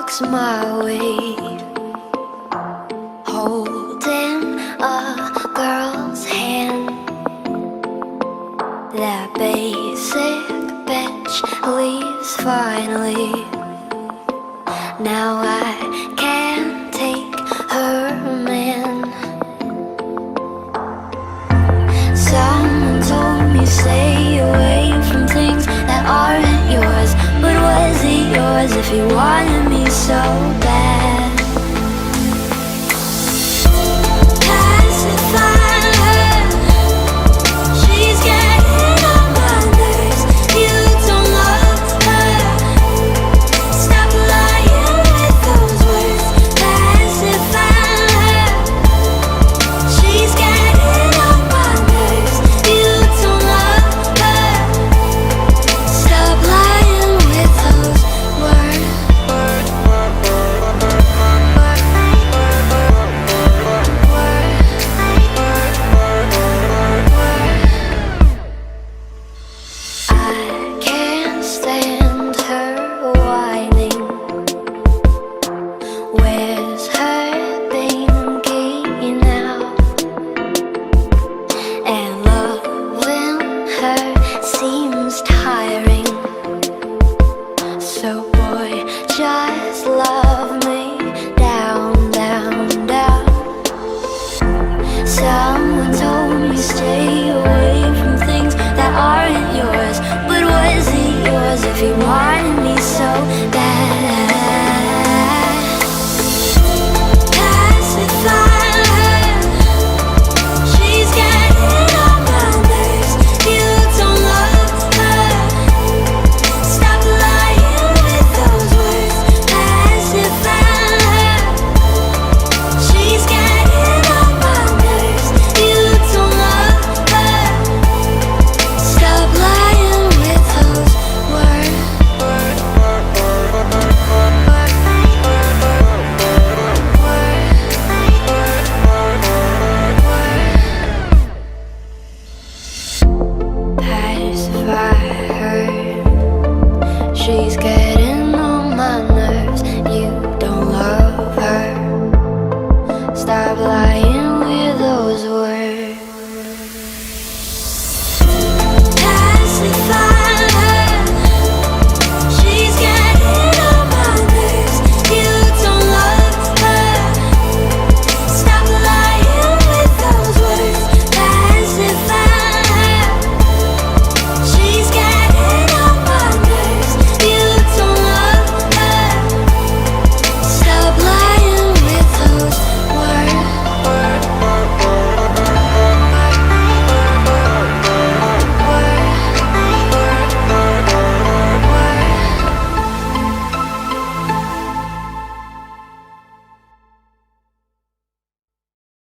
walks my way, holding a girl's hand. That basic bitch leaves finally. Now I can't take her man. Someone told me stay away from things that aren't yours. But was it yours if you wanted me so bad? Pacify her, she's getting on my nerves. You don't love her, stop lying with those words. Pacify her, she's getting on my nerves. You don't love her, stop lying with those words. I can't stand her whining. Where's her binky now? And loving her seems tiring.